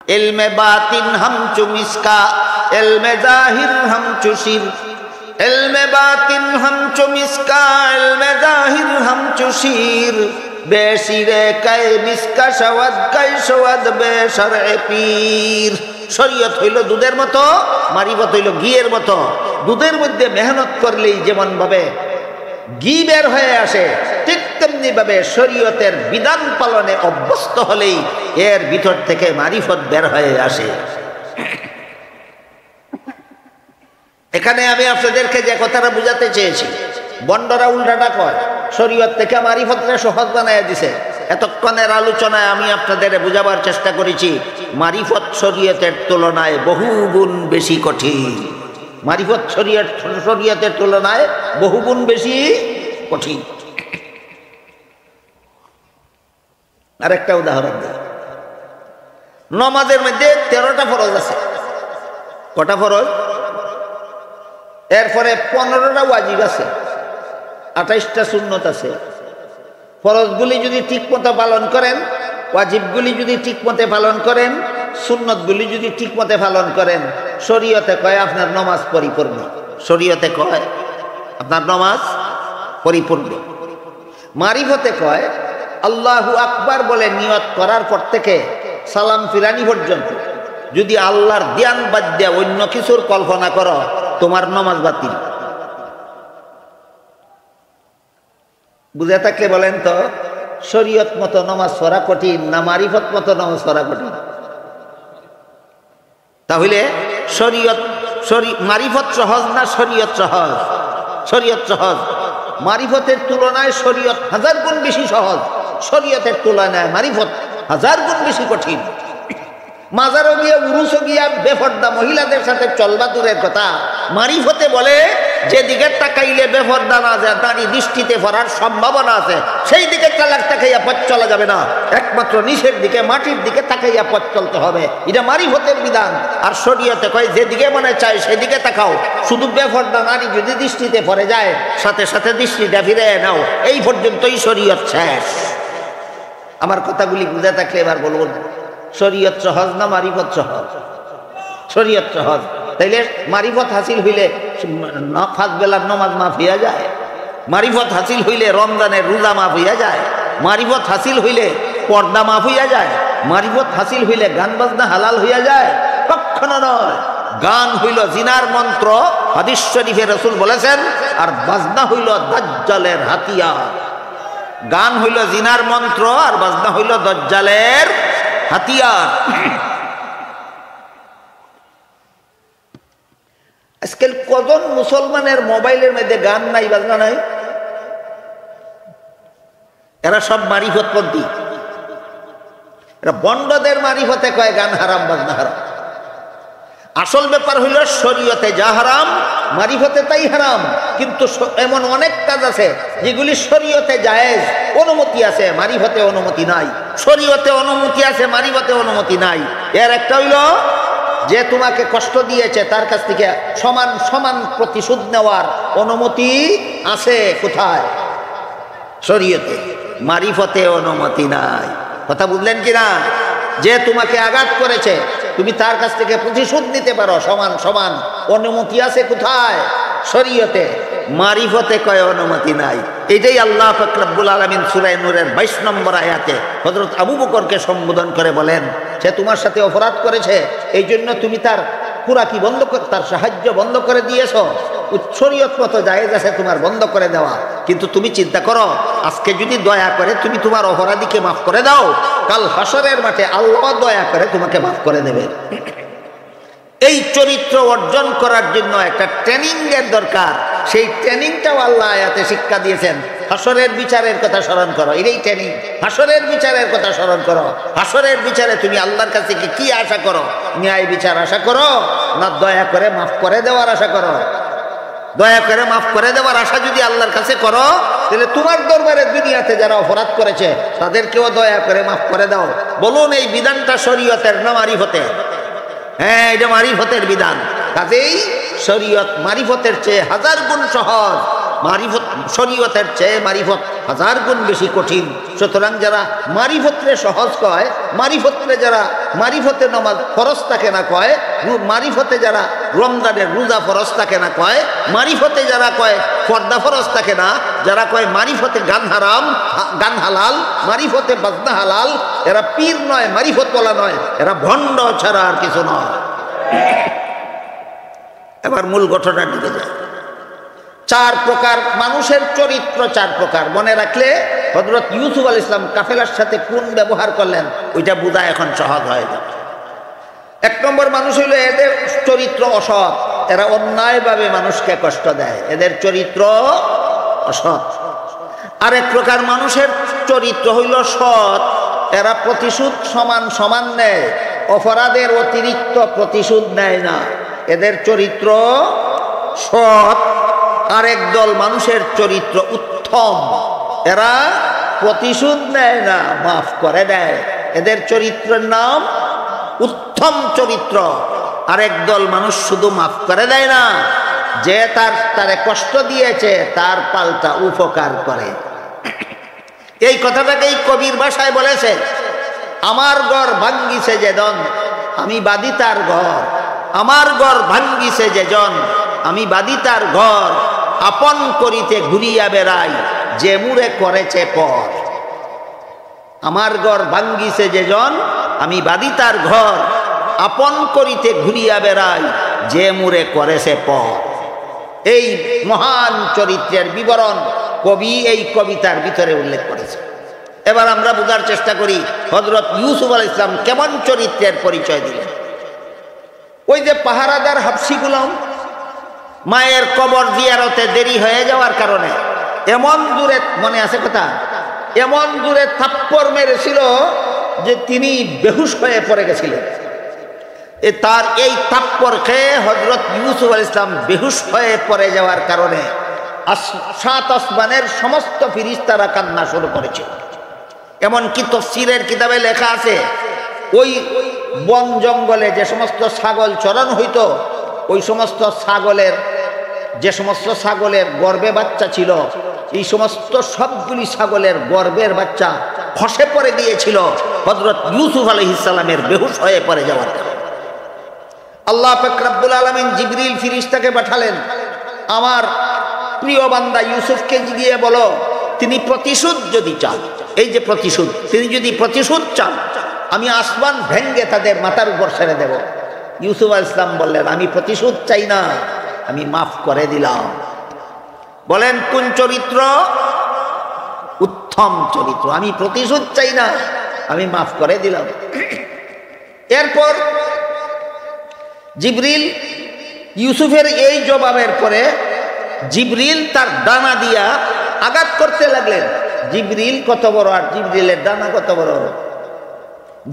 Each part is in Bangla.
इल्मे बातिन हम चुमिस्का इल्मे जाहिर हम चुशिर इल्मे बातिन हम चुमिस्का इल्मे जाहिर हम चुशिर बेशिरे कै मिस्का शवद कै शवद बेशरए पीर। শরীয়ত হইল দুধের মতো, মারিফত হইল ঘিয়ের মতো। দুধের মধ্যে মেহনত করলেই যেমন ভাবে ঘি বের হয়ে আসে, ঠিক তেমনি ভাবে শরীয়তের বিধান পালনে অভ্যস্ত হলেই এর ভিতর থেকে মারিফত বের হয়ে আসে। এখানে আমি আপনাদেরকে যে কথাটা বুঝাতে চেয়েছি, বন্ডরা উল্টাটা কয়, শরীয়ত থেকে মারিফতকে সহজ বানায় দিছে। এতক্ষণের আলোচনায় আমি আপনাদের বুঝাবার চেষ্টা করেছি মারিফত শরীয়তের তুলনায় বহুগুণ বেশি কঠিন। মারিফত শরীয়তের তুলনায় বহুগুণ বেশি কঠিন। আরেকটা উদাহরণ দেয়, নমাজের মধ্যে 13টা ফরজ আছে। কটা ফরজ? এরপরে 15টা ওয়াজিব আছে, 28টা সুন্নত আছে। ফরজগুলি যদি ঠিক মতো পালন করেন, ওয়াজিবগুলি যদি ঠিক মতো পালন করেন, সুন্নতগুলি যদি ঠিক মতো পালন করেন, শরীয়তে কয় আপনার নামাজ পরিপূর্ণ। শরীয়তে কয় আপনার নামাজ পরিপূর্ণ। মারিফতে কয় আল্লাহু আকবার বলে নিয়ত করার পর থেকে সালাম ফিরানি পর্যন্ত যদি আল্লাহর ধ্যান বাদ দিয়ে অন্য কিছুর কল্পনা করো, তোমার নামাজ বাতিল। বুঝে থাকলে বলেন তো, শরীয়ত মতো নামাজ পড়া কঠিন না মারিফত মতো নামাজ পড়া কঠিন? তাহলে মারিফত সহজ না শরীয়ত সহজ? শরীয়ত সহজ। মারিফতের তুলনায় শরীয়ত 1000 গুণ বেশি সহজ, শরীয়তের তুলনায় মারিফত 1000 গুণ বেশি কঠিন। মাজারও গিয়া উরুসও গিয়া বেফর্দা মহিলাদের সাথে চলবা দূরের কথা, মারিফতে বলে যে দিকে তাকাইলে বেফর্দা না যায়, দাঁড়ি দৃষ্টিতে পড়ার সম্ভাবনা আছে, সেই দিকে তালাক তাকাইয়া পথ চলা যাবে না, একমাত্র নিচের দিকে মাটির দিকে তাকাইয়া পথ চলতে হবে। এটা মারিফতের বিধান। আর শরীয়তে কয় যেদিকে মনে চায় সেদিকে তাকাও, শুধু বেফর্দা নারী যদি দৃষ্টিতে পড়ে যায় সাথে সাথে দৃষ্টিটা ফিরে নাও, এই পর্যন্তই শরীয়ত শেষ। আমার কথাগুলি বুঝে থাকলে এবার বলুন, শরীয়ত সহজ না মারিফত সহজ? শরীয়ত সহজ। তাইলে মারিফত হাসিল হইলে 5 বেলার নামাজ মাফ হইয়া যায়, মারিফত হাসিল হইলে রমজানের রোজা মাফ হইয়া যায়, মারিফত হাসিল হইলে পর্দা মাফ হইয়া যায়, মারিফত হাসিল হইলে গান বাজনা হালাল হইয়া যায়? কখনো নয়। গান হইল জিনার মন্ত্র, হাদিস শরীফে রাসূল বলেছেন, আর বাজনা হইল দাজ্জালের হাতিয়ার। গান হইল জিনার মন্ত্র আর বাজনা হইল দাজ্জালের হাতিয়ার। আজকাল কজন মুসলমানের মোবাইলের মধ্যে গান নাই, বাজনা নাই? এরা সব মারিফতপন্থী। এরা বন্ডদের মারিফতে কয় গান হারাম, বাজনা হারাম। আসল ব্যাপার হইল শরীয়তে যা হারাম মারিফতে তাই হারাম। কিন্তু এমন অনেক কাজ আছে যেগুলি শরীয়তে জায়েজ, অনুমতি আছে, মারিফতে অনুমতি নাই। শরীয়তে অনুমতি আছে, মারিফতে অনুমতি নাই। এর একটা হইল যে তোমাকে কষ্ট দিয়েছে তার কাছ থেকে সমান সমান প্রতিশোধ নেওয়ার অনুমতি আছে। কোথায়? শরীয়তে। মারিফতে অনুমতি নাই। কথা বুঝলেন কিনা? যে তোমাকে আঘাত করেছে তুমি তার কাছ থেকে প্রতিশোধ নিতে পারো, সমান সমান অনুমতি আছে। কোথায়? শরীয়তে। মারিফতে কয় অনুমতি নাই। এটাই আল্লাহ পাক রব্বুল আলামিন সূরা নূরের 22 নম্বর আয়াতে হযরত আবু বকরকে সম্বোধন করে বলেন, সে তোমার সাথে অপরাধ করেছে, এই জন্য তুমি তার খুরাকি বন্ধ করে, তার সাহায্য বন্ধ করে দিয়েছো। শরীয়ত মতো জায়েজ আছে তোমার বন্ধ করে দেওয়া, কিন্তু তুমি চিন্তা করো, আজকে যদি দয়া করে তুমি তোমার অপরাধীকে মাফ করে দাও, কাল হাসরের মাঠে আল্লাহ দয়া করে তোমাকে মাফ করে দেবে। এই চরিত্র অর্জন করার জন্য একটা ট্রেনিং এর দরকার। সেই ট্রেনিংটাও আল্লাহ আয়াতে শিক্ষা দিয়েছেন। হাসরের বিচারের কথা স্মরণ করো, এটাই ট্রেনিং। হাসরের বিচারের কথা স্মরণ করো। হাসরের বিচারে তুমি আল্লাহর কাছে কি আশা করো? ন্যায় বিচার আশা করো না দয়া করে মাফ করে দেওয়ার আশা করো? দয়া করে মাফ করে দেওয়ার আশা যদি আল্লাহর কাছে করো, তাহলে তোমার দরবারে দুনিয়াতে যারা অপরাধ করেছে তাদেরকেও দয়া করে মাফ করে দাও। বলুন, এই বিধানটা শরীয়তের না মারিফতের? হ্যাঁ, এটা মারিফতের বিধান। কাজেই শরীয়ত মারিফতের চেয়ে 1000 গুণ সহজ। মারিফত শরীয়তের চেয়ে মারিফত 1000 গুণ বেশি কঠিন। সুতরাং যারা মারিফতরে সহজ কয়, মারিফতরে যারা মারিফতে নামাজ ফরজ থাকে না কয়, মারিফতে যারা রমজানের রোজা ফরজ থাকে না কয়, মারিফতে যারা কয় পর্দা ফরজ থাকে না, যারা কয় মারিফতে গান হারাম গান হালাল, মারিফতে বাজনা হালাল, এরা পীর নয়, মারিফতওয়ালা নয়, এরা ভণ্ড ছাড়া আর কিছু নয়। এবার মূল ঘটনার দিকে যায়। 4 প্রকার মানুষের চরিত্র, 4 প্রকার মনে রাখলে হযরত ইউসুফ আলাইহিস সালাম কাফেলার সাথে কোন ব্যবহার করলেন ওইটা বোঝা এখন সহজ হয়ে যাবে। 1 নম্বর মানুষ হইল এদের চরিত্র অসৎ, এরা অন্যায়ভাবে মানুষকে কষ্ট দেয়, এদের চরিত্র অসৎ। আরেক প্রকার মানুষের চরিত্র হইল সৎ, এরা প্রতিশোধ সমান সমান নেয়, অপরাধের অতিরিক্ত প্রতিশোধ নেয় না, এদের চরিত্র সৎ। আরেক দল মানুষের চরিত্র উত্তম, এরা প্রতিশোধ নেয় না, মাফ করে দেয়, এদের চরিত্রের নাম উত্তম চরিত্র। আরেক দল মানুষ শুধু মাফ করে দেয় না, যে তারে কষ্ট দিয়েছে তার পাল্টা উপকার করে। এই কথাটাকেই কবির ভাষায় বলেছে, আমার ঘর ভাঙ্গিছে যেজন আমি বাদি তার ঘর, আমার ঘর ভাঙ্গিছে যেজন আমি বাদি তার ঘর, আপন করিতে ঘুরিয়া বেড়াই যে মুরে করেছে পর। আমার ঘর ভাঙ্গিছে যেজন আমি বাদি তার ঘর, আপন করিতে ঘুরিয়া বেড়াই যে মুরে করেছে পর। এই মহান চরিত্রের বিবরণ কবি এই কবিতার ভিতরে উল্লেখ করেছে। এবার আমরা বোঝার চেষ্টা করি হযরত ইউসুফ আলাইহিস সালাম কেমন চরিত্রের পরিচয় দিলেন। ওই যে পাহারাদার হাবশী গোলাম মায়ের কবর জিয়ারতে দেরি হয়ে যাওয়ার কারণে এমন দূরে, মনে আছে কথা, এমন দূরে থাপ্পড় মেরেছিল যে তিনি বেহুশ হয়ে পড়ে গেছিলেন। তার এই থাপ্পড় খেয়ে হযরত ইউসুফ আলাইহিস সালাম বেহুশ হয়ে পড়ে যাওয়ার কারণে 7 আসমানের সমস্ত ফেরেশতারা কান্না শুরু করেছিল। এমনকি তাফসীরের কিতাবে লেখা আছে, ওই বন জঙ্গলে যে সমস্ত ছাগল চরানো হইতো, ওই সমস্ত ছাগলের যে সমস্ত ছাগলের গর্ভে বাচ্চা ছিল, এই সমস্ত সবগুলি ছাগলের গর্ভের বাচ্চা খসে পড়ে গিয়েছিল হযরত ইউসুফ আলাইহিস সালামের বেহুশ হয়ে পড়ে যাওয়ার কারণে। আল্লাহ পাক রব্বুল আলামিন জিবরিল ফেরেশতাকে পাঠালেন, আমার প্রিয় বান্দা ইউসুফকে গিয়ে বলো তিনি প্রতিশোধ যদি চান, এই যে প্রতিশোধ, তিনি যদি প্রতিশোধ চান আমি আসমান ভেঙ্গে তাদের মাথার উপর ছেড়ে দেব। ইউসুফ আলাইহিস সালাম বললেন, আমি প্রতিশোধ চাই না, আমি মাফ করে দিলাম। বলেন কোন চরিত্র? উত্তম চরিত্র। আমি প্রতিশোধ চাই না, আমি মাফ করে দিলাম। এরপর জিবরিল ইউসুফের এই জবাবের পরে জিবরিল তার ডানা দিয়া আঘাত করতে লাগলেন। জিবরিল কত বড় আর জিবরিলের ডানা কত বড়!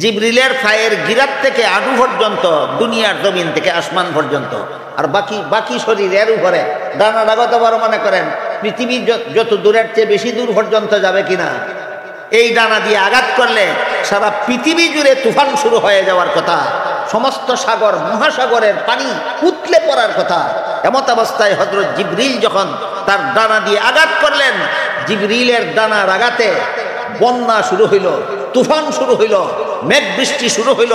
জিবরিলের পায়ের গিরাত থেকে আডু পর্যন্ত, দুনিয়ার জমিন থেকে আসমান পর্যন্ত, আর বাকি শরীরের উপরে ডানাটা কত বড় মনে করেন? পৃথিবীর যত দূরের চেয়ে বেশি দূর পর্যন্ত যাবে কিনা। এই ডানা দিয়ে আঘাত করলে সারা পৃথিবী জুড়ে তুফান শুরু হয়ে যাওয়ার কথা, সমস্ত সাগর মহাসাগরের পানি উতলে পড়ার কথা। এমত অবস্থায় হযরত জিবরিল যখন তার ডানা দিয়ে আঘাত করলেন, জিবরিলের ডানার আঘাতে বন্যা শুরু হইল, তুফান শুরু হইল, মেঘ বৃষ্টি শুরু হইল,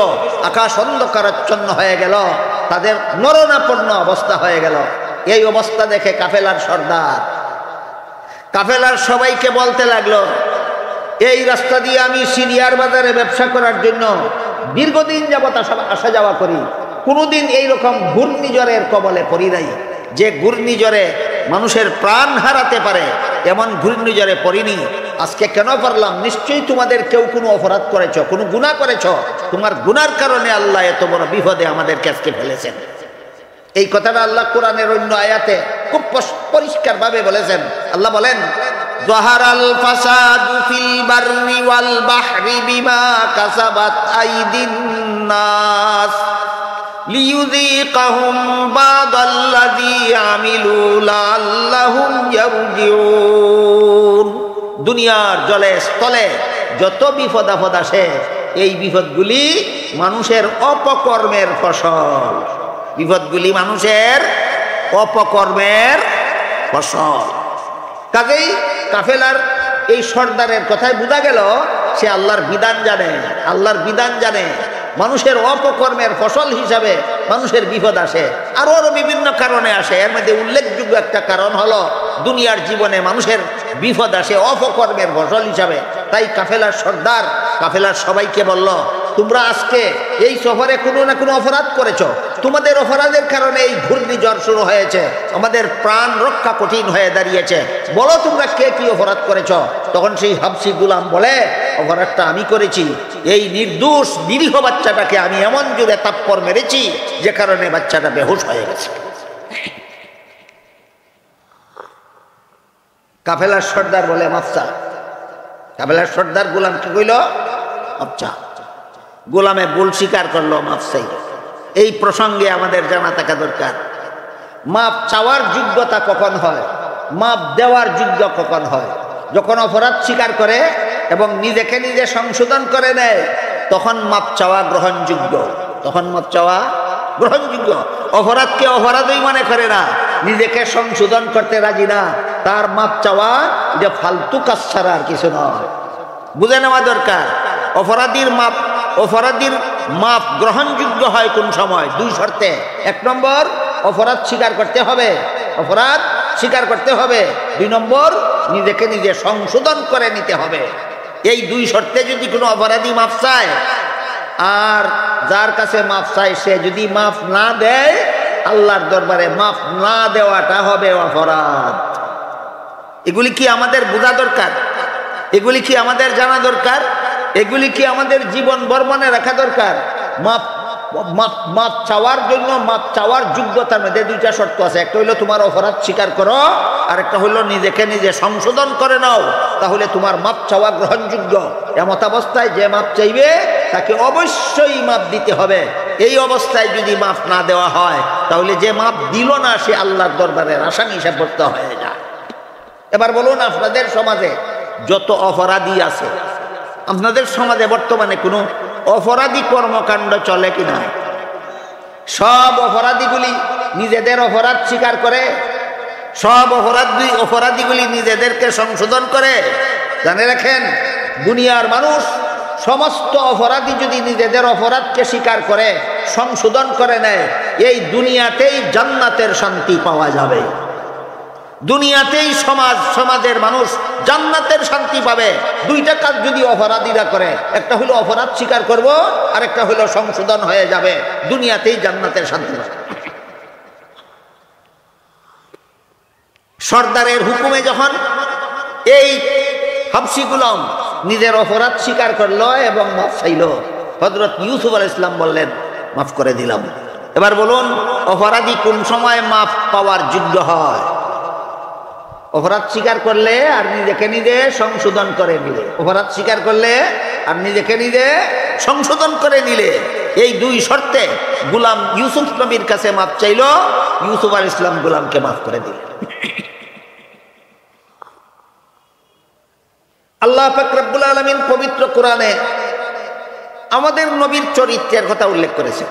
আকাশ অন্ধকারাচ্ছন্ন হয়ে গেল, তাদের নরনাপন্ন অবস্থা হয়ে গেল। এই অবস্থা দেখে কাফেলার সর্দার কাফেলার সবাইকে বলতে লাগলো, এই রাস্তা দিয়ে আমি সিরিয়ার বাজারে ব্যবসা করার জন্য দীর্ঘদিন যাবত আসা যাওয়া করি, কোনোদিন এইরকম ঘূর্ণিঝড়ের কবলে পড়ি নাই, যে ঘূর্ণিঝড়ে মানুষের প্রাণ হারাতে পারে এমন ঘূর্ণিঝড়ে পড়িনি। আজকে কেন পারলাম? নিশ্চয়ই তোমাদের কেউ কোনো অপরাধ করেছ, কোনো গুনাহ করেছ, তোমার গুনার কারণে আল্লাহ এত বড় বিপদে আমাদেরকে আজকে ফেলেছেন। এই কথাটা আল্লাহ কোরআনের অন্য আয়াতে খুব পরিষ্কারভাবে বলেছেন। আল্লাহ বলেন, যাহারাল ফাসাদু ফিল বাররি ওয়াল বাহরি বিমা কাসাবাত আইদিন নাস লিয়ুযীকাহুম বাদাল্লাযী আমিলু লাআল্লাহুম ইয়ারজিউন। দুনিয়ার জলে স্থলে যত বিপদ আপদ আসে, এই বিপদগুলি মানুষের অপকর্মের ফসল। বিপদগুলি মানুষের অপকর্মের ফসল। কাজেই কাফেলার এই সর্দারের কথায় বোঝা গেল সে আল্লাহর বিধান জানে, আল্লাহর বিধান জানে। মানুষের অপকর্মের ফসল হিসাবে মানুষের বিপদ আসে, আরো বিভিন্ন কারণে আসে। এর মধ্যে উল্লেখযোগ্য একটা কারণ হলো দুনিয়ার জীবনে মানুষের বিপদ আসে অপকর্মের ফসল হিসাবে। তাই কাফেলার সর্দার কাফেলার সবাইকে বলল, তোমরা আজকে এই সফরে কোনো না কোনো অপরাধ করেছ, তোমাদের অপরাধের কারণে এই ঘূর্ণিঝড় শুরু হয়েছে, আমাদের প্রাণ রক্ষা কঠিন হয়ে দাঁড়িয়েছে, বলো তোমরা কে কি অপরাধ করেছ। তখন সেই হাবশী গোলাম বলে, অপরাধটা আমি করেছি, এই নির্দোষ নিরীহ বাচ্চাটাকে আমি এমন জোরে তাপ্পর মেরেছি যে কারণে বাচ্চাটা বেহুশ হয়ে গেছে। কাফেলার সর্দার বলে মাফসা। কাফেলার সর্দার গোলামকে কইল মাফসা। গোলামে ভুল স্বীকার করলো, মাফ চাইল। এই প্রসঙ্গে আমাদের জানা থাকা দরকার, মাপ চাওয়ার যোগ্যতা কখন হয়, মাপ দেওয়ার যোগ্য কখন হয়। যখন অপরাধ স্বীকার করে এবং নিজেকে নিজে সংশোধন করে নেয় তখন মাপ চাওয়া গ্রহণযোগ্য, তখন মাপ চাওয়া গ্রহণযোগ্য। অপরাধকে অপরাধই মনে করে না, নিজেকে সংশোধন করতে রাজি না, তার মাপ চাওয়া যে ফালতু কাজ ছাড়া আর কিছু নয়। বুঝে নেওয়া দরকার। অপরাধীর মাপ গ্রহণযোগ্য হয় কোন সময়? দুই শর্তে। এক নম্বর, অপরাধ স্বীকার করতে হবে, অপরাধ স্বীকার করতে হবে। দুই নম্বর, নিজেকে নিজে সংশোধন করে নিতে হবে। এই দুই শর্তে যদি কোনো অপরাধী মাপ চায়, আর যার কাছে মাপ চায় সে যদি মাপ না দেয়, আল্লাহর দরবারে মাপ না দেওয়াটা হবে অপরাধ। এগুলি কি আমাদের বোঝা দরকার? এগুলি কি আমাদের জানা দরকার? এগুলি কি আমাদের জীবন বর্মনে রাখা দরকার? মাপ চাওয়ার জন্য, মাপ চাওয়ার যোগ্যতার মধ্যে দুইটা শর্ত আছে। একটা হইলো তোমার অপরাধ স্বীকার করো, আর একটা হইলো নিজেকে নিজে সংশোধন করে নাও, তাহলে তোমার মাপ চাওয়া গ্রহণযোগ্য। এমত অবস্থায় যে মাপ চাইবে তাকে অবশ্যই মাপ দিতে হবে। এই অবস্থায় যদি মাপ না দেওয়া হয় তাহলে যে মাপ দিল না সে আল্লাহর দরবারে আসামি সাব্যস্ত হয়ে যায়। এবার বলুন, আপনাদের সমাজে যত অপরাধী আছে, আপনাদের সমাজে বর্তমানে কোনো অপরাধী কর্মকাণ্ড চলে কিনা? সব অপরাধীগুলি নিজেদের অপরাধ স্বীকার করে, সব অপরাধীগুলি নিজেদেরকে সংশোধন করে। জানে রাখেন, দুনিয়ার মানুষ সমস্ত অপরাধী যদি নিজেদের অপরাধকে স্বীকার করে, সংশোধন করে নেয়, এই দুনিয়াতেই জান্নাতের শান্তি পাওয়া যাবে। দুনিয়াতেই সমাজের মানুষ জান্নাতের শান্তি পাবে। দুইটা কাজ যদি অপরাধীরা করে, একটা হলো অপরাধ স্বীকার করব, আর একটা হলো সংশোধন হয়ে যাবে, দুনিয়াতেই জান্নাতের শান্তি পাবে। সর্দারের হুকুমে যখন এই হাবশী গোলাম নিজের অপরাধ স্বীকার করলো এবং মাফ চাইল, হযরত ইউসুফ আলাইহিস সালাম বললেন, মাফ করে দিলাম। এবার বলুন, অপরাধী কোন সময় মাফ পাওয়ার যোগ্য হয়? অপরাধ স্বীকার করলে আর নিজেকে নিজে সংশোধন করে নিলে, অপরাধ স্বীকার করলে আর নিজেকে নিজে সংশোধন করে নিলে, এই দুই শর্তে গোলাম ইউসুফ নবীর কাছে মাফ চাইল, ইউসুফ আলাইহিস সালাম গোলামকে মাফ করে দিলেন। আল্লাহ পাক রব্বুল আলামিন পবিত্র কোরআনে আমাদের নবীর চরিত্রের কথা উল্লেখ করেছে।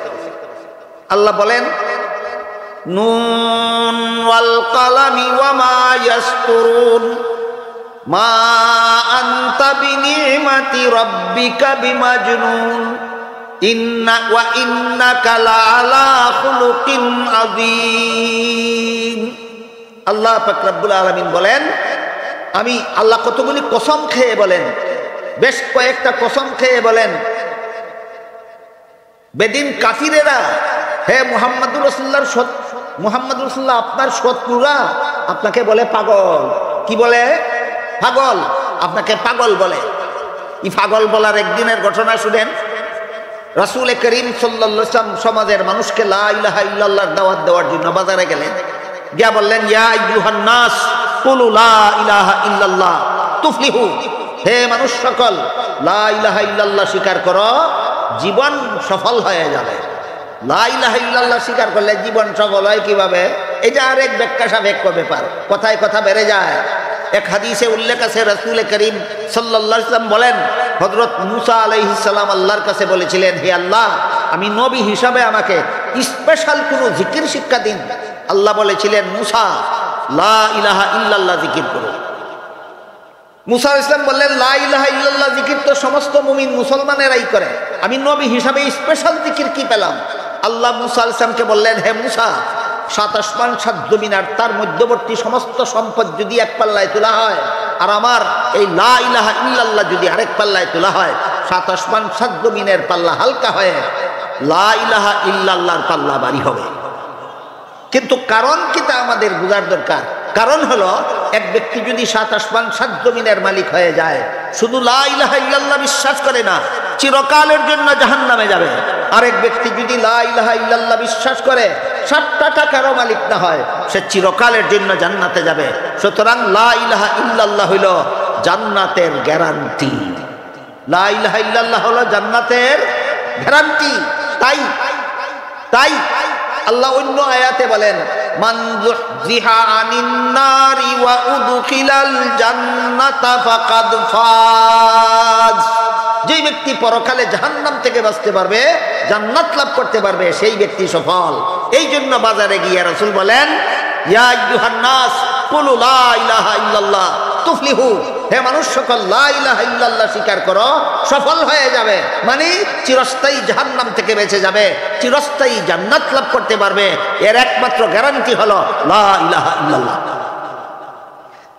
আল্লাহ বলেন, নুন ওয়াল কালামি ওয়া মা ইয়াসতুরুন মা আনতা বিনিমাতি রাব্বিকা বিমাজনুন ইন্নাকা লাআলা খুলুকিন আযীম। আল্লাহ পাক রব্বুল আলামিন বলেন, আমি আল্লাহ কতগুলি কসম খেয়ে বলেন, বেশ কয়েকটা কসম খেয়ে বলেন, বেদিন কাফিরেরা, হে মুহাম্মদুর রাসূলুল্লাহ আপনার শত্রুরা আপনাকে বলে পাগল। কি বলে? পাগল। আপনাকে পাগল বলে। এই পাগল বলার একদিনের ঘটনা শুনেন। রাসূল করিম সাল্লাল্লাহু আলাইহি ওয়াসাল্লাম সমাজের মানুষকে লা ইলাহা ইল্লাল্লাহর দাওয়াত দেওয়ার জন্য বাজারে গেলেন। গিয়া বললেন, ইয়া আইয়ুহান নাস কুলু লা ইলাহা ইল্লাল্লাহ তুফলিহু। হে মানুষ সকল, লা ইলাহা ইল্লাল্লাহ স্বীকার করো, জীবন সফল হয়ে যাবে। লা ইলাহা ইল্লাল্লাহ স্বীকার করলে জীবন সফল হয় কিভাবে? এটা আরেক ব্যাখ্যা সাপেক্ষ ব্যাপার, কথায় কথা বেড়ে যায়। এক হাদিসে উল্লেখ আছে, রাসূল করিম সাল্লাল্লাহু আলাইহি ওয়াসাল্লাম বলেন, হযরত মূসা আলাইহিস সালাম আল্লাহর কাছে বলেছিলেন, হে আল্লাহ, আমি নবী হিসাবে আমাকে স্পেশাল কোনো জিকির শিক্ষা দিন। আল্লাহ বলেছিলেন, মূসা লা ইলাহা ইল্লাল্লাহ জিকির করো। মুসা আলাইহিস সালাম বললেন, লা ইলাহা ইল্লাল্লাহ জিকির তো সমস্ত মুমিন মুসলমানেরাই করে, আমি নবী হিসাবে স্পেশাল জিকির কি পেলাম? আল্লাহ মুসা আলাইহিস সালামকে বললেন, হে মুসা, 7 আসমান 7 জমিন আর তার মধ্যবর্তী সমস্ত সম্পদ যদি এক পাল্লায় তোলা হয়, আর আমার এই লা ইলাহা ইল্লাল্লাহ যদি আরেক পাল্লায় তোলা হয়, 7 আসমান 7 জমিনের পাল্লা হালকা হয়ে লা ইলাহা ইল্লাল্লাহর পাল্লা ভারী হবে। কিন্তু কারণ কি তা আমাদের বোঝার দরকার। কারণ হলো, এক ব্যক্তি যদি 7 আসমান 7 জমিনের মালিক হয়ে যায়, শুধু লা ইলাহা ইল্লাল্লাহ বিশ্বাস করে না, চিরকালের জন্য জাহান্নামে যাবে। আরেক ব্যক্তি যদি লা ইলাহা ইল্লাল্লাহ বিশ্বাস করে, 7টা টাকারও মালিক না হয়, সে চিরকালের জন্য জান্নাতে যাবে। সুতরাং লা ইলাহা ইল্লাল্লাহ হলো জান্নাতের গ্যারান্টি। লা ইলাহা ইল্লাল্লাহ হলো জান্নাতের গ্যারান্টি। তাই আল্লাহ অন্য আয়াতে বলেন, মান যুহজিহা আনিন নারি ওয়া উদখিলাল জান্নাতা ফাকাদ ফাজ। যেই ব্যক্তি পরকালে জাহান্নাম থেকে বাঁচতে পারবে, জান্নাত লাভ করতে পারবে, সেই ব্যক্তি সফল। এই জন্য বাজারে গিয়ে রাসূল বলেন, ইয়া আইয়ুহান নাস কুলু লা ইলাহা ইল্লাল্লাহ তুফলিহু। হে মানুষ সকল, লা ইলাহা ইল্লাল্লাহ স্বীকার করো, সফল হয়ে যাবে। মানে চিরস্থায়ী জাহান্নাম থেকে বেঁচে যাবে, চিরস্থায়ী জান্নাত লাভ করতে পারবে। এর একমাত্র গ্যারান্টি হলো লা ইলাহা ইল্লাল্লাহ।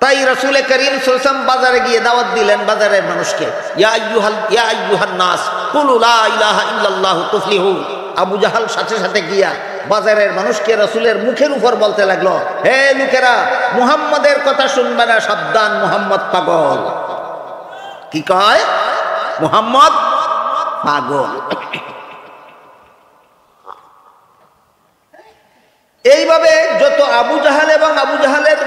তাই রাসূল করিম সাল্লাল্লাহু আলাইহি ওয়াসাল্লাম বাজারে গিয়ে দাওয়াত দিলেন বাজারের মানুষকে, ইয়া আইয়ুহান নাস কুলু লা ইলাহা ইল্লাল্লাহ তুফলিহু। আবু জাহাল সাথে সাথে গিয়া বাজারের মানুষকে রাসূলের মুখের উপর বলতে লাগলো, হে লোকেরা, মুহাম্মাদের কথা শুনবে না, সাবধান, মুহাম্মদ পাগল। কি কয়? মুহাম্মদ পাগল। এইভাবে যত আবু জাহাল এবং আবু জাহালের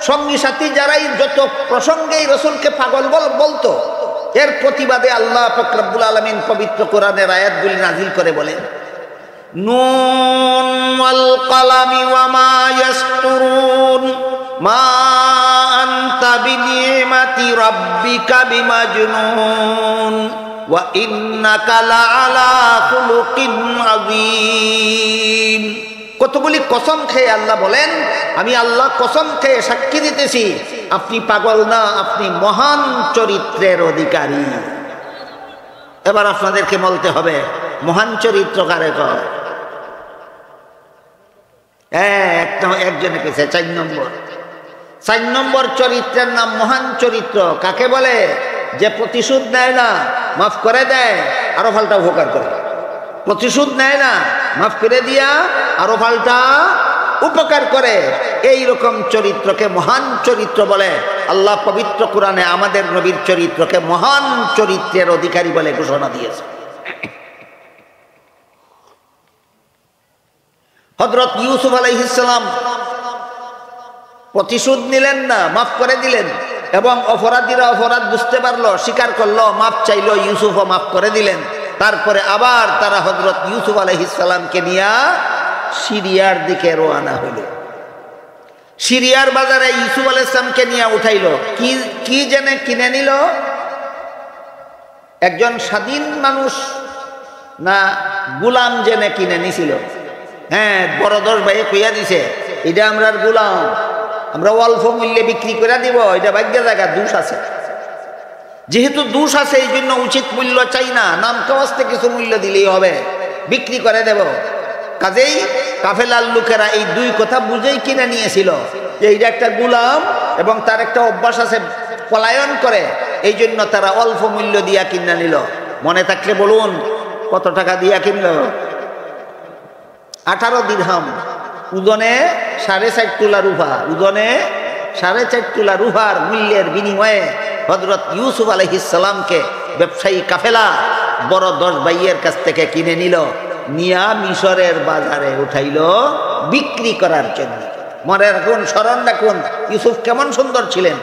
সঙ্গী সাথী যারাই যত প্রসঙ্গেই রাসূলকে পাগল বলতো, এর প্রতিবাদে আল্লাহ পাক রব্বুল আলামিন পবিত্র কোরআনের আয়াতগুলি নাজিল করে বলেন, নুন ওয়াল কলামি ওয়া মা ইয়াসতুরুন মা আনতা বিনিমাতি রাব্বিকা বিমাজনুন ওয়া ইন্নাকা লাআলা খুলুকিন আযীম। কতগুলি কসম খেয়ে আল্লাহ বলেন, আমি আল্লাহ কসম খেয়ে সাক্ষী দিতেছি, আপনি পাগল না, আপনি মহান চরিত্রের অধিকারী। এবার আপনাদেরকে বলতে হবে, মহান চরিত্র কারে কয়? একজনে কেছে 4 নম্বর চরিত্রের নাম মহান চরিত্র। কাকে বলে? যে প্রতিশোধ নেয় না, মাফ করে দেয়, আরো পাল্টা উপকার করে। প্রতিশোধ নেয় না, মাফ করে দিয়া আরো পাল্টা উপকার করে। এই রকম চরিত্রকে মহান চরিত্র বলে। আল্লাহ পবিত্র কোরআনে আমাদের নবীর চরিত্রকে মহান চরিত্রের অধিকারী বলে ঘোষণা দিয়েছে। হযরত ইউসুফ আলাইহিস সালাম প্রতিশোধ নিলেন না, মাফ করে দিলেন, এবং অপরাধীরা অপরাধ বুঝতে পারলো, স্বীকার করলো, মাফ চাইলো, ইউসুফও মাফ করে দিলেন। তারপরে আবার তারা হযরত ইউসুফ আলাইহিস সালামকে নিয়ে সিরিয়ার দিকে রওনা হইল। সিরিয়ার বাজারে ইউসুফ আলাইহিস সালামকে নিয়ে উঠাইল। কি জেনে কিনে নিল? একজন স্বাধীন মানুষ না গোলাম জেনে কিনে নিছিল। হ্যাঁ, বড় 10 ভাইয়ে কইয়া দিছে, এটা আমরার গোলাম, আমরা অল্প মূল্যে বিক্রি করে দিব, এটা ভাগ্য জায়গা, দোষ আছে। যেহেতু দোষ আছে, এই জন্য উচিত মূল্য চাই না, নাম কাওয়াজতে কিছু মূল্য দিলেই হবে, বিক্রি করে দেব। কাজেই কাফেলার লোকেরা এই 2 কথা বুঝেই কিনে নিয়েছিল যে এইটা একটা গোলাম এবং তার একটা অভ্যাস আছে পলায়ন করে, এই জন্য তারা অল্প মূল্য দিয়া কিনে নিল। মনে থাকলে বলুন, কত টাকা দিয়া কিনল? 18 দিরহাম, ওজনে 4.5 তোলা রূপা, ওজনে 4.5 তোলা রূপার মূল্যের বিনিময়ে হযরত ইউসুফ আলাইহিস সালামকে ব্যবসায়ী কাফেলা বড় 10 ভাইয়ের কাছ থেকে কিনে নিল, নিয়া মিশরের বাজারে উঠাইল বিক্রি করার জন্য। মনে রাখুন, স্মরণ রাখুন, ইউসুফ কেমন সুন্দর ছিলেন।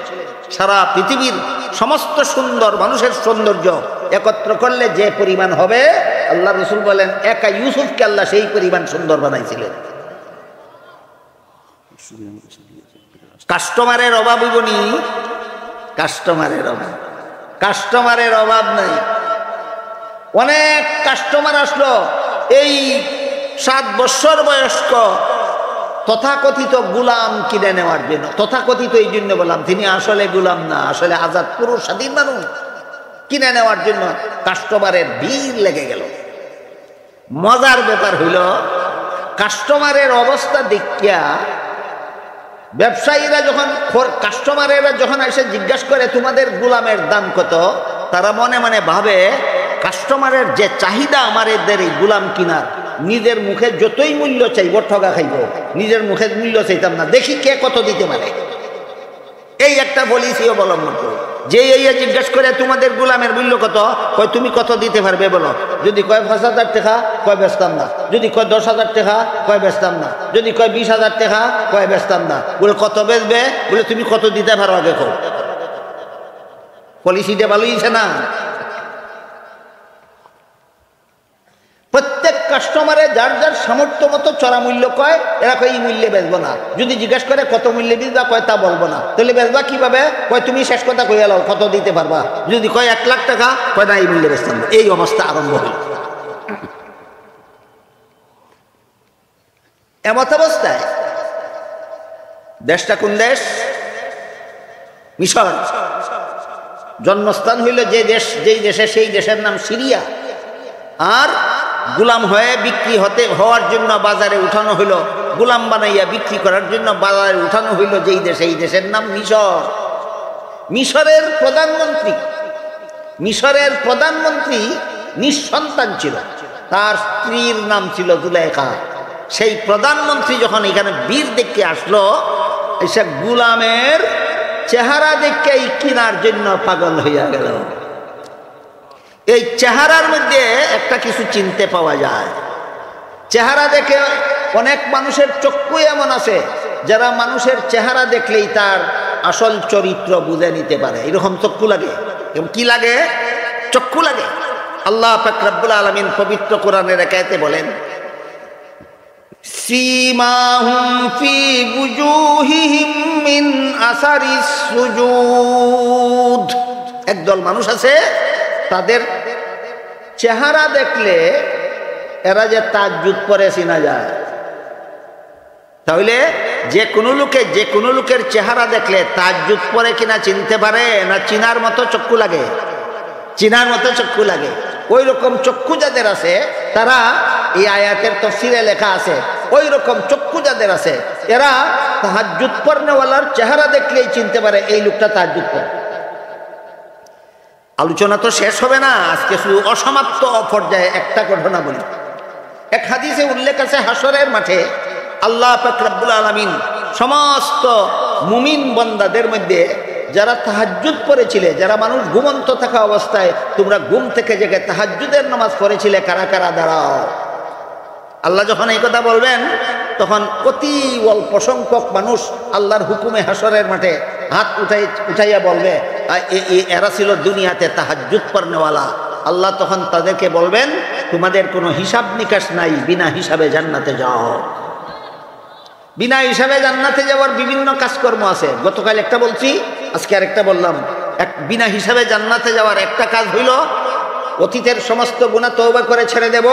সারা পৃথিবীর সমস্ত সুন্দর মানুষের সৌন্দর্য একত্র করলে যে পরিমাণ হবে, আল্লাহ রাসূল বলেন, একা ইউসুফকে আল্লাহ সেই পরিমাণ সুন্দর বানাইছিলেন। কাস্টমারের অভাব হইবনি, কাস্টমারের অভাব নাই। অনেক কাস্টমার আসলো, এই 7 বছর বয়স্ক তথাকথিত গুলাম কিনে নেওয়ার জন্য। তথাকথিত এই জন্য বললাম, তিনি আসলে গুলাম না, আসলে আজাদ পুরুষ স্বাধীন মানুষ। কিনে নেওয়ার জন্য কাস্টমারের ভিড় লেগে গেল। মজার ব্যাপার হইল, কাস্টমারের অবস্থা দেখিয়া ব্যবসায়ীরা কাস্টমারেরা যখন এসে জিজ্ঞাসা করে তোমাদের গুলামের দাম কত, তারা মনে মনে ভাবে কাস্টমারের যে চাহিদা আমাদের এই গুলাম কিনার, নিজের মুখে যতই মূল্য চাইব ঠগা খাইব, নিজের মুখে মূল্য চাইতাম না, দেখি কে কত দিতে পারে। এই একটা পলিসি অবলম্বন করো। যে জিজ্ঞেস করে তোমাদের গুলামের মূল্য কত, কয় তুমি কত দিতে পারবে বলো। যদি কয় 5,000 টাকা, কয় বেচতাম না। যদি কয় 10,000 টাকা, কয় বেচতাম না। যদি কয় 20,000 টাকা, কয় বেচতাম না। বলে কত বেচবে, বলে তুমি কত দিতে পারো আগে কো। পলিসিটা ভালো হয়েছে না? প্রত্যেক কাস্টমারে যার যার সামর্থ্য মতো চড়া মূল্য কয়, এরা কয় এই মূল্যে বেচবো না। যদি জিজ্ঞাসা করে কত মূল্যে দিবা, কয় তা বলবো না। তাহলে বেচবা কিভাবে, কয় তুমি শেষ কথা কইয়া লাও, কত দিতে পারবা। যদি কয় 1 লাখ টাকা, কয় না এই মূল্যে বেচতাম না। এই অবস্থা আরম্ভ হল। এমত অবস্থায় দেশটা কোন দেশ? মিশর। জন্মস্থান হইল যেই দেশে, সেই দেশের নাম সিরিয়া। আর গুলাম হয়ে বিক্রি হওয়ার জন্য বাজারে উঠানো হইল, গুলাম বানাইয়া বিক্রি করার জন্য বাজারে উঠানো হইল যেই দেশে, এই দেশের নাম মিশর। মিশরের প্রধানমন্ত্রী নিঃসন্তান ছিল, তার স্ত্রীর নাম ছিল জুলেখা। সেই প্রধানমন্ত্রী যখন এখানে বীর দেখতে আসলো, এসে গুলামের চেহারা দেখে কিনার জন্য পাগল হইয়া গেল। এই চেহারার মধ্যে একটা কিছু চিনতে পাওয়া যায়। চেহারা দেখে অনেক মানুষের চক্ষু এমন আছে যারা মানুষের চেহারা দেখলেই তার আসল চরিত্র বুঝে নিতে পারে। এরকম চক্ষু লাগে। এবং কি লাগে? চক্ষু লাগে। আল্লাহ পাক রব্বুল আলামিন পবিত্র কোরআনের আয়াতে বলেন, সীমাহুম ফি বুজুহিহিম মিন আসারিস সুজুদ। একদল মানুষ আছে, তাদের চেহারা দেখলে এরা যে তাজ্জুদ পরে চিনা যায়। তাহলে যে কোনো লোকের চেহারা দেখলে তাজ্জুদ পরে কিনা চিনতে পারে না, চিনার মতো চক্ষু লাগে? চিনার মতো চক্ষু লাগে। ওই রকম চক্ষু যাদের আছে, তারা এই আয়াতের তাফসীরে লেখা আছে, ওই রকম চক্ষু যাদের আছে, এরা তাহাজ্জুদ পড়নেওয়ালার চেহারা দেখলেই চিনতে পারে এই লোকটা তাহাজ্জুদ পড়ে। আলোচনা তো শেষ হবে না, আজকে শুধু অসমাপ্ত পর্যায়ে একটা ঘটনা বলি। এক হাদিসে উল্লেখ আছে, হাসরের মাঠে আল্লাহ পাক রব্বুল আলামিন সমস্ত মুমিন বান্দাদের মধ্যে যারা তাহাজ্জুদ পড়েছিলে, যারা মানুষ ঘুমন্ত থাকা অবস্থায় তোমরা ঘুম থেকে জেগে তাহাজ্জুদের নামাজ পড়েছিলে, কারা কারা দাঁড়াও। আল্লাহ যখন এই কথা বলবেন, তখন অতি অল্প সংখ্যক মানুষ আল্লাহর হুকুমে হাসরের মাঠে হাত উঠাইয়া বলবে, এরা ছিল দুনিয়াতে তাহাজ্জুদ পড়নেওয়ালা। আল্লাহ তখন তাদেরকে বলবেন, তোমাদের কোনো হিসাব নিকাশ নাই, বিনা হিসাবে জান্নাতে যাও। বিনা হিসাবে জান্নাতে যাওয়ার বিভিন্ন কাজকর্ম আছে। গতকাল একটা বলছি, আজকে আরেকটা বললাম। বিনা হিসাবে জান্নাতে যাওয়ার একটা কাজ হইল, অতীতের সমস্ত গুনাহ তওবা করে ছেড়ে দেব,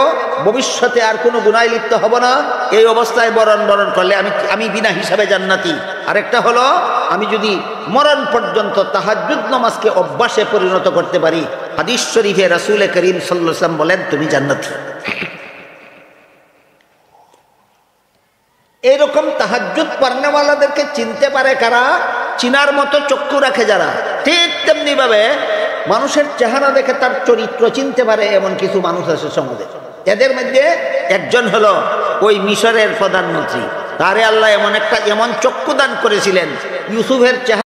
ভবিষ্যতে আর কোনো গুনায় লিপ্ত হব না। এই অবস্থায় বরণ করলে আমি বিনা হিসাবে জান্নাতি। আরেকটা হলো, আমি যদি মরণ পর্যন্ত তাহাজ্জুদ নামাজকে অভ্যাসে পরিণত করতে পারি, হাদিস শরীফে রাসূল করিম সাল্লাল্লাহু আলাইহি ওয়াসাল্লাম বলেন, তুমি জান্নাতি। এইরকম তাহাজ্জুদ পড়নেওয়ালাদেরকে চিনতে পারে কারা? চিনার মতো চক্ষু রাখে যারা। ঠিক তেমনি ভাবে মানুষের চেহারা দেখে তার চরিত্র চিনতে পারে এমন কিছু মানুষ আছে সমাজে। এদের মধ্যে একজন হলো ওই মিশরের প্রধানমন্ত্রী। তারে আল্লাহ এমন চক্ষু দান করেছিলেন, ইউসুফের চেহারা